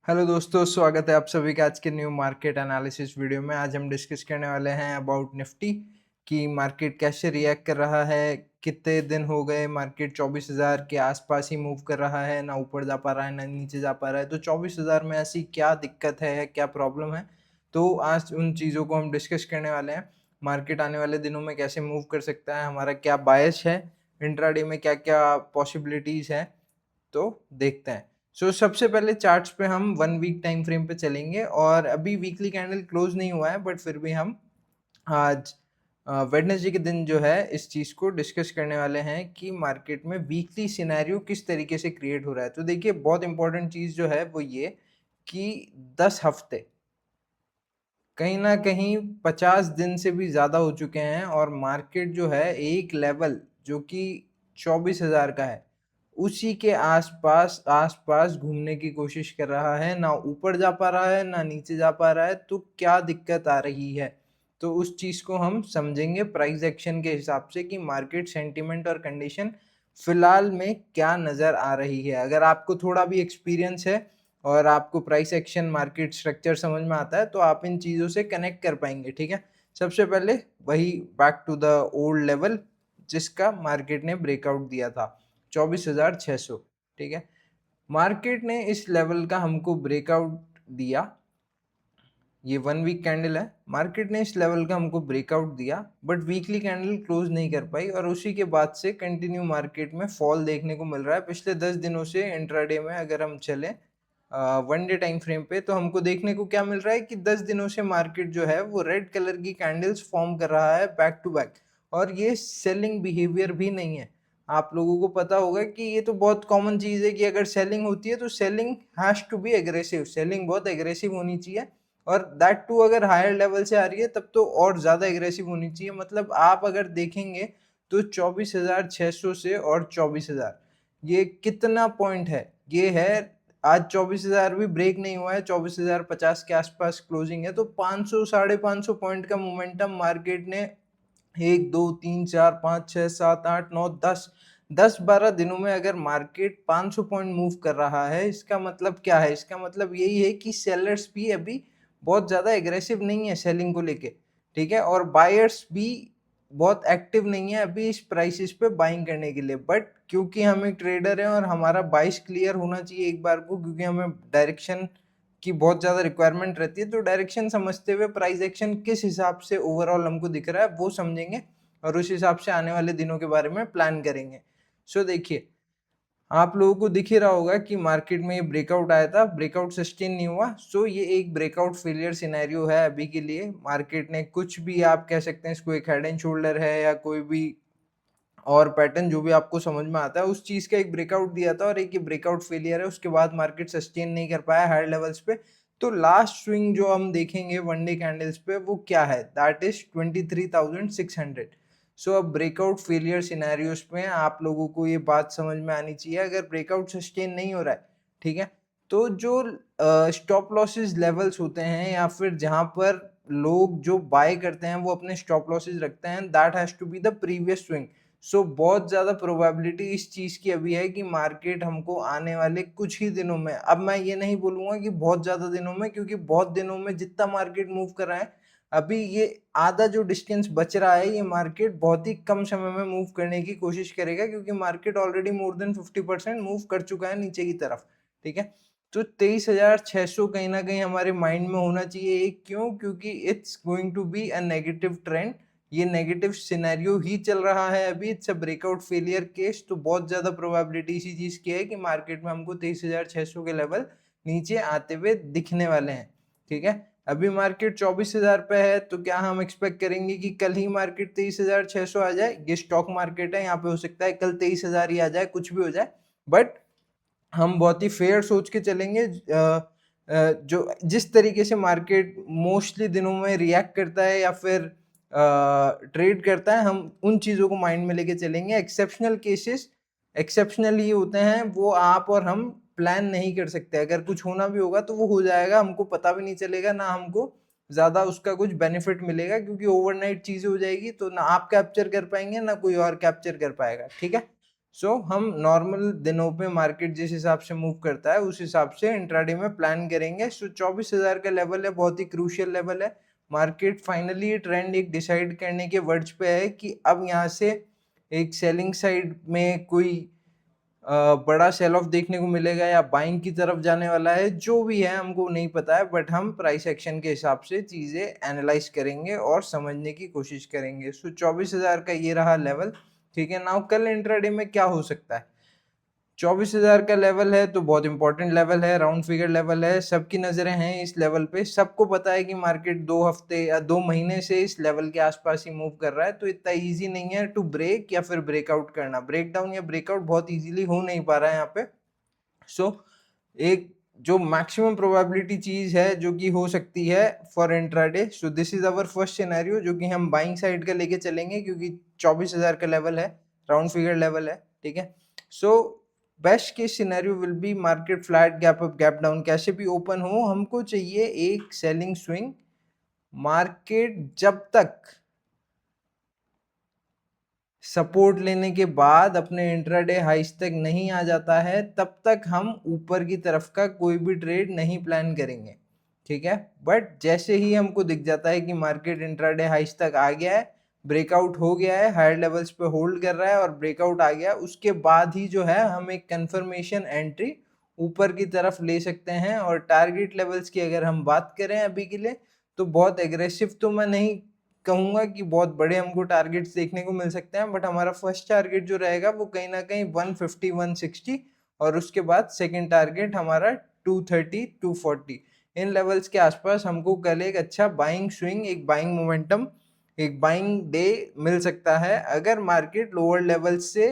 Hello दोस्तों, स्वागत है आप सभी का आज के न्यू मार्केट एनालिसिस वीडियो में। आज हम डिस्कस करने वाले हैं अबाउट निफ्टी कि मार्केट कैसे रिएक्ट कर रहा है। कितने दिन हो गए मार्केट 24,000 के आसपास ही मूव कर रहा है, ना ऊपर जा पा रहा है ना नीचे जा पा रहा है। तो 24,000 में ऐसी क्या दिक्कत है या क्या प्रॉब्लम है, तो आज उन चीज़ों को हम डिस्कस करने वाले हैं। मार्केट आने वाले दिनों में कैसे मूव कर सकता है, हमारा क्या बायस है, इंट्राडे में क्या क्या पॉसिबिलिटीज़ हैं, तो देखते हैं। सबसे पहले चार्ट्स पे हम 1 वीक टाइम फ्रेम पे चलेंगे और अभी वीकली कैंडल क्लोज नहीं हुआ है, बट फिर भी हम आज वेडनेसडे के दिन जो है इस चीज़ को डिस्कस करने वाले हैं कि मार्केट में वीकली सिनेरियो किस तरीके से क्रिएट हो रहा है। तो देखिए, बहुत इंपॉर्टेंट चीज़ जो है वो ये कि 10 हफ्ते कहीं न कहीं 50 दिन से भी ज़्यादा हो चुके हैं और मार्केट जो है एक लेवल जो कि 24,000 का है, उसी के आस-पास घूमने की कोशिश कर रहा है। ना ऊपर जा पा रहा है, ना नीचे जा पा रहा है, तो क्या दिक्कत आ रही है? तो उस चीज़ को हम समझेंगे प्राइस एक्शन के हिसाब से कि मार्केट सेंटिमेंट और कंडीशन फिलहाल में क्या नज़र आ रही है। अगर आपको थोड़ा भी एक्सपीरियंस है और आपको प्राइस एक्शन मार्केट स्ट्रक्चर समझ में आता है, तो आप इन चीज़ों से कनेक्ट कर पाएंगे। ठीक है, सबसे पहले वही back to the old level जिसका मार्केट ने ब्रेकआउट दिया था, 24,600। ठीक है, मार्केट ने इस लेवल का हमको ब्रेकआउट दिया। ये 1 वीक कैंडल है, मार्केट ने इस लेवल का हमको ब्रेकआउट दिया, बट वीकली कैंडल क्लोज नहीं कर पाई और उसी के बाद से कंटिन्यू मार्केट में फॉल देखने को मिल रहा है। पिछले 10 दिनों से इंट्राडे में अगर हम चलें 1 डे टाइम फ्रेम पे, तो हमको देखने को क्या मिल रहा है कि 10 दिनों से मार्केट जो है वो रेड कलर की कैंडल्स फॉर्म कर रहा है बैक टू बैक, और ये सेलिंग बिहेवियर भी नहीं है। आप लोगों को पता होगा कि ये तो बहुत कॉमन चीज़ है कि अगर सेलिंग होती है तो selling has to be aggressive, selling बहुत एग्रेसिव होनी चाहिए, और दैट टू अगर हायर लेवल से आ रही है तब तो और ज़्यादा एग्रेसिव होनी चाहिए। मतलब आप अगर देखेंगे तो 24,600 से और 24,000, ये कितना पॉइंट है? ये है, आज 24,000 भी ब्रेक नहीं हुआ है, 24,050 के आसपास क्लोजिंग है, तो 500 साढ़े 500 पॉइंट का मोमेंटम मार्केट ने 1 2 3 4 5 6 7 8 9 10 12 दिनों में अगर मार्केट 500 पॉइंट मूव कर रहा है, इसका मतलब क्या है? इसका मतलब यही है कि सेलर्स भी अभी बहुत ज़्यादा एग्रेसिव नहीं है सेलिंग को लेके। ठीक है, और बायर्स भी बहुत एक्टिव नहीं है अभी इस प्राइसेस पे बाइंग करने के लिए। बट क्योंकि हम एक ट्रेडर हैं और हमारा बाइस क्लियर होना चाहिए एक बार को, क्योंकि हमें डायरेक्शन की बहुत ज़्यादा रिक्वायरमेंट रहती है, तो डायरेक्शन समझते हुए प्राइस एक्शन किस हिसाब से ओवरऑल हमको दिख रहा है वो समझेंगे और उस हिसाब से आने वाले दिनों के बारे में प्लान करेंगे। देखिए, आप लोगों को दिख ही रहा होगा कि मार्केट में ये ब्रेकआउट आया था, ब्रेकआउट सस्टेन नहीं हुआ। ये एक ब्रेकआउट फेलियर सिनेरियो है अभी के लिए। मार्केट ने कुछ भी, आप कह सकते हैं इसको एक हेड एंड शोल्डर है या कोई भी और पैटर्न जो भी आपको समझ में आता है, उस चीज़ का एक ब्रेकआउट दिया था और एक ये ब्रेकआउट फेलियर है। उसके बाद मार्केट सस्टेन नहीं कर पाया हायर लेवल्स पे। तो लास्ट स्विंग जो हम देखेंगे 1 डे कैंडल्स पे, वो क्या है? That is 23,600। अब ब्रेकआउट फेलियर सिनेरियोस में आप लोगों को ये बात समझ में आनी चाहिए, अगर ब्रेकआउट सस्टेन नहीं हो रहा है, ठीक है, तो जो स्टॉप लॉसेस लेवल्स होते हैं या फिर जहां पर लोग जो बाय करते हैं वो अपने स्टॉप लॉसेस रखते हैं, that has to be the previous swing. बहुत ज़्यादा प्रोबेबिलिटी इस चीज़ की अभी है कि मार्केट हमको आने वाले कुछ ही दिनों में, अब मैं ये नहीं बोलूँगा कि बहुत ज़्यादा दिनों में, क्योंकि बहुत दिनों में जितना मार्केट मूव कर रहा है, अभी ये आधा जो डिस्टेंस बच रहा है, ये मार्केट बहुत ही कम समय में मूव करने की कोशिश करेगा, क्योंकि market already more than 50% move कर चुका है नीचे की तरफ। ठीक है, तो 23,600 कहीं ना कहीं हमारे माइंड में होना चाहिए। क्यों? क्योंकि it's going to be a negative trend, ये नेगेटिव सिनेरियो ही चल रहा है अभी, it's a breakout failure case. तो बहुत ज़्यादा प्रोबेबिलिटी इसी चीज़ की है कि मार्केट में हमको 23,600 के लेवल नीचे आते हुए दिखने वाले हैं। ठीक है, अभी मार्केट 24,000 पे है, तो क्या हम एक्सपेक्ट करेंगे कि कल ही मार्केट 23,600 आ जाए? ये स्टॉक मार्केट है, यहाँ पे हो सकता है कल 23,000 ही आ जाए, कुछ भी हो जाए। बट हम बहुत ही फेयर सोच के चलेंगे। जो जिस तरीके से मार्केट मोस्टली दिनों में रिएक्ट करता है या फिर ट्रेड करता है, हम उन चीज़ों को माइंड में लेके चलेंगे। एक्सेप्शनल केसेस एक्सेप्शनल ही होते हैं, वो आप और हम प्लान नहीं कर सकते। अगर कुछ होना भी होगा तो वो हो जाएगा, हमको पता भी नहीं चलेगा, ना हमको ज़्यादा उसका कुछ बेनिफिट मिलेगा, क्योंकि ओवरनाइट चीज़ें हो जाएगी, तो ना आप कैप्चर कर पाएंगे ना कोई और कैप्चर कर पाएगा। ठीक है, हम नॉर्मल दिनों पे मार्केट जिस हिसाब से मूव करता है उस हिसाब से इंट्राडे में प्लान करेंगे। 24,000 का लेवल है, बहुत ही क्रूशियल लेवल है। मार्केट फाइनली ट्रेंड एक डिसाइड करने के वर्ड्स पे है कि अब यहाँ से एक सेलिंग साइड में कोई बड़ा सेल ऑफ देखने को मिलेगा या बाइंग की तरफ जाने वाला है, जो भी है हमको नहीं पता है, बट हम प्राइस एक्शन के हिसाब से चीजें एनालाइज करेंगे और समझने की कोशिश करेंगे। 24,000 का ये रहा लेवल। ठीक है, नाउ कल इंट्राडे में क्या हो सकता है? 24,000 का लेवल है तो बहुत इंपॉर्टेंट लेवल है, राउंड फिगर लेवल है, सबकी नजरें हैं इस लेवल पे। सबको पता है कि मार्केट 2 हफ्ते या 2 महीने से इस लेवल के आसपास ही मूव कर रहा है, तो इतना इजी नहीं है टू ब्रेक या फिर ब्रेकआउट करना। ब्रेकडाउन या ब्रेकआउट बहुत इजीली हो नहीं पा रहा है यहाँ पे। एक जो मैक्सिमम प्रोबेबिलिटी चीज है जो कि हो सकती है for intraday, so this is our first scenario जो कि हम बाइंग साइड का लेके चलेंगे, क्योंकि 24,000 का लेवल है, राउंड फिगर लेवल है। ठीक है, so best case scenario will be market flat, gap up, gap down, कैसे भी ओपन हो, हमको चाहिए एक सेलिंग स्विंग। मार्केट जब तक सपोर्ट लेने के बाद अपने इंट्राडे हाइस तक नहीं आ जाता है, तब तक हम ऊपर की तरफ का कोई भी ट्रेड नहीं प्लान करेंगे। ठीक है, बट जैसे ही हमको दिख जाता है कि मार्केट इंट्राडे हाइस तक आ गया है, ब्रेकआउट हो गया है, हायर लेवल्स पे होल्ड कर रहा है और ब्रेकआउट आ गया, उसके बाद ही जो है हम एक कंफर्मेशन एंट्री ऊपर की तरफ ले सकते हैं। और टारगेट लेवल्स की अगर हम बात करें अभी के लिए, तो बहुत एग्रेसिव तो मैं नहीं कहूंगा कि बहुत बड़े हमको टारगेट्स देखने को मिल सकते हैं, बट हमारा फर्स्ट टारगेट जो रहेगा वो कहीं ना कहीं 150 160, और उसके बाद सेकंड टारगेट हमारा 230 240। इन लेवल्स के आसपास हमको कल एक अच्छा बाइंग स्विंग, एक बाइंग मोमेंटम, एक बाइंग डे मिल सकता है। अगर मार्केट लोअर लेवल से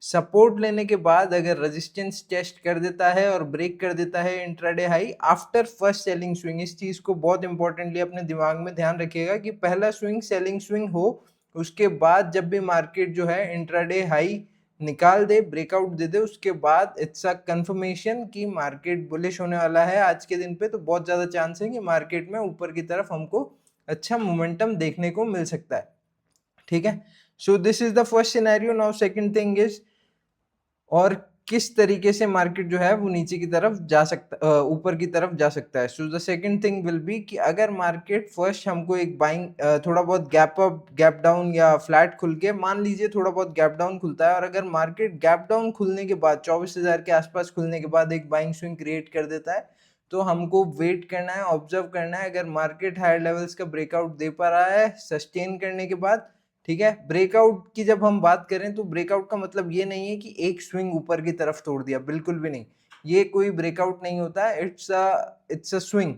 सपोर्ट लेने के बाद अगर रेजिस्टेंस टेस्ट कर देता है और ब्रेक कर देता है intraday high after first selling swing, इस चीज को बहुत इंपॉर्टेंटली अपने दिमाग में ध्यान रखिएगा कि पहला स्विंग सेलिंग स्विंग हो, उसके बाद जब भी मार्केट जो है इंट्राडे हाई निकाल दे, ब्रेकआउट दे दे, उसके बाद इट्स अ कंफर्मेशन कि मार्केट बुलिश होने वाला है आज के दिन पे। तो बहुत ज्यादा चांस है कि मार्केट में ऊपर की तरफ हमको अच्छा मोमेंटम देखने को मिल सकता है। ठीक है, so this is the first scenario. Now second thing is, और किस तरीके से मार्केट जो है वो नीचे की तरफ जा सकता, ऊपर की तरफ जा सकता है। So the second thing will be कि अगर मार्केट फर्स्ट हमको एक बाइंग, थोड़ा बहुत गैप अप, गैप डाउन या फ्लैट खुल के, मान लीजिए थोड़ा बहुत गैप डाउन खुलता है, और अगर मार्केट गैप डाउन खुलने के बाद 24,000 के आसपास खुलने के बाद एक बाइंग स्विंग क्रिएट कर देता है, तो हमको वेट करना है, ऑब्जर्व करना है। अगर मार्केट हायर लेवल्स का ब्रेकआउट दे पा रहा है सस्टेन करने के बाद, ठीक है। ब्रेकआउट की जब हम बात करें तो ब्रेकआउट का मतलब ये नहीं है कि एक स्विंग ऊपर की तरफ तोड़ दिया, बिल्कुल भी नहीं, ये कोई ब्रेकआउट नहीं होता है, इट्स अ स्विंग।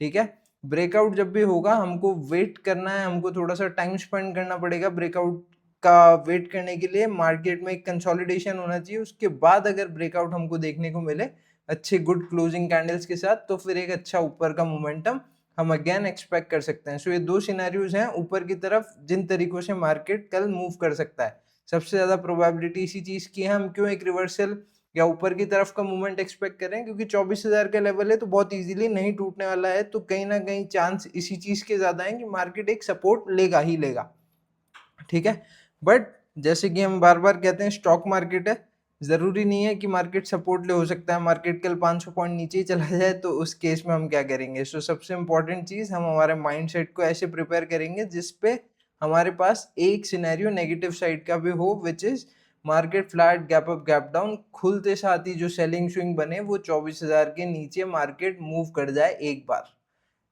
ठीक है, ब्रेकआउट जब भी होगा हमको वेट करना है, हमको थोड़ा सा टाइम स्पेंड करना पड़ेगा ब्रेकआउट का वेट करने के लिए। मार्केट में एक कंसोलिडेशन होना चाहिए, उसके बाद अगर ब्रेकआउट हमको देखने को मिले अच्छे गुड क्लोजिंग कैंडल्स के साथ, तो फिर एक अच्छा ऊपर का मोमेंटम हम अगेन एक्सपेक्ट कर सकते हैं। सो ये दो सिनेरियोज हैं ऊपर की तरफ जिन तरीकों से मार्केट कल मूव कर सकता है। सबसे ज्यादा प्रोबेबिलिटी इसी चीज की है। हम क्यों एक रिवर्सल या ऊपर की तरफ का मूवमेंट एक्सपेक्ट करें? क्योंकि 24,000 का लेवल है तो बहुत इजीली नहीं टूटने वाला है, तो कहीं ना कहीं चांस इसी चीज के ज्यादा है कि मार्केट एक सपोर्ट लेगा ही लेगा। ठीक है, बट जैसे कि हम बार बार कहते हैं स्टॉक मार्केट है, जरूरी नहीं है कि मार्केट सपोर्ट ले, हो सकता है मार्केट कल 500 पॉइंट नीचे ही चला जाए, तो उस केस में हम क्या करेंगे? सो सबसे इंपॉर्टेंट चीज, हम हमारे माइंडसेट को ऐसे प्रिपेयर करेंगे जिसपे हमारे पास एक सिनेरियो नेगेटिव साइड का भी हो, which is market flat, gap up, gap down, खुलते साथ ही जो सेलिंग स्विंग बने वो 24,000 के नीचे मार्केट मूव कर जाए एक बार।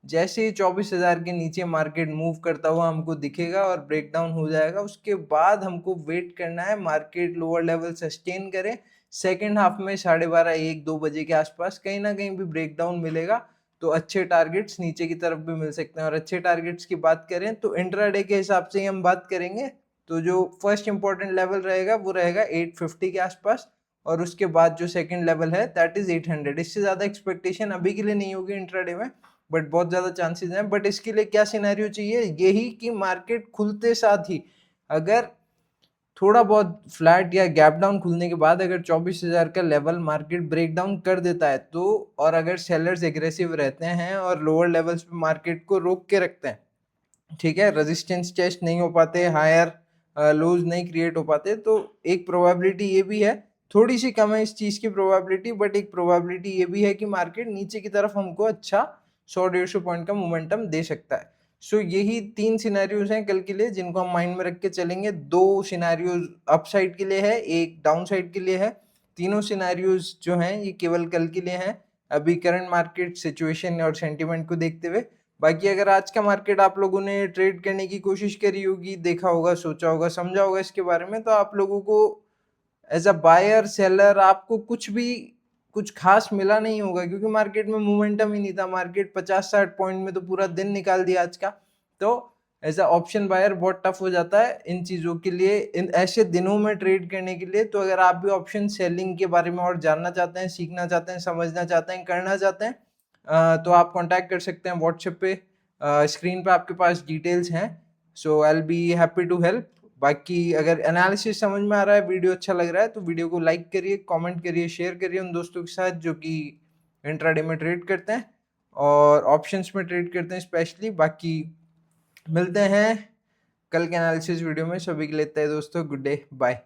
जैसे ही 24,000 के नीचे मार्केट मूव करता हुआ हमको दिखेगा और ब्रेकडाउन हो जाएगा, उसके बाद हमको वेट करना है मार्केट लोअर लेवल सस्टेन करे। सेकेंड हाफ में 12:30 1 2 बजे के आसपास कहीं ना कहीं भी ब्रेकडाउन मिलेगा, तो अच्छे टारगेट्स नीचे की तरफ भी मिल सकते हैं। और अच्छे टारगेट्स की बात करें तो इंट्राडे के हिसाब से ही हम बात करेंगे, तो जो फर्स्ट इंपॉर्टेंट लेवल रहेगा वो रहेगा 850 के आसपास, और उसके बाद जो सेकंड लेवल है दैट इज 800। इससे ज्यादा एक्सपेक्टेशन अभी के लिए नहीं होगी इंट्राडे में, बट बहुत ज्यादा चांसेस हैं। बट इसके लिए क्या सिनेरियो चाहिए? यही कि मार्केट खुलते साथ ही अगर थोड़ा बहुत फ्लैट या गैप डाउन खुलने के बाद अगर 24,000 का लेवल मार्केट ब्रेक डाउन कर देता है, तो और अगर सेलर्स एग्रेसिव रहते हैं और लोअर लेवल्स पे मार्केट को रोक के रखते हैं, ठीक है, रेजिस्टेंस टेस्ट नहीं हो पाते हायर लोज नहीं क्रिएट हो पाते, तो एक प्रोबेबिलिटी ये भी है, थोड़ी सी कम है इस चीज़ की प्रोबेबिलिटी, बट एक प्रोबेबिलिटी ये भी है कि मार्केट नीचे की तरफ हमको अच्छा 100-150 पॉइंट का मोमेंटम दे सकता है। सो यही 3 सिनेरियोज हैं कल के लिए जिनको हम माइंड में रख के चलेंगे। 2 सिनेरियोज अपसाइड के लिए है, एक डाउन साइड के लिए है। तीनों सिनेरियोज जो हैं ये केवल कल के लिए हैं, अभी करंट मार्केट सिचुएशन और सेंटिमेंट को देखते हुए। बाकी अगर आज का मार्केट आप लोगों ने ट्रेड करने की कोशिश करी होगी, देखा होगा, सोचा होगा, समझा होगा इसके बारे में, तो आप लोगों को एज अ बायर सेलर आपको कुछ खास मिला नहीं होगा, क्योंकि मार्केट में मोमेंटम ही नहीं था। मार्केट 50-60 पॉइंट में तो पूरा दिन निकाल दिया आज का। तो एज अ ऑप्शन बायर बहुत टफ हो जाता है इन चीज़ों के लिए, इन ऐसे दिनों में ट्रेड करने के लिए। तो अगर आप भी ऑप्शन सेलिंग के बारे में और जानना चाहते हैं, सीखना चाहते हैं, समझना चाहते हैं, करना चाहते हैं, तो आप कॉन्टैक्ट कर सकते हैं व्हाट्सएप पे। स्क्रीन पे आपके पास डिटेल्स हैं। So I will be happy to help. बाकी अगर एनालिसिस समझ में आ रहा है, वीडियो अच्छा लग रहा है, तो वीडियो को लाइक करिए, कमेंट करिए, शेयर करिए उन दोस्तों के साथ जो कि इंट्राडे में ट्रेड करते हैं और ऑप्शंस में ट्रेड करते हैं स्पेशली। बाकी मिलते हैं कल के एनालिसिस वीडियो में। सभी के लिए इतना ही दोस्तों, गुड डे, बाय।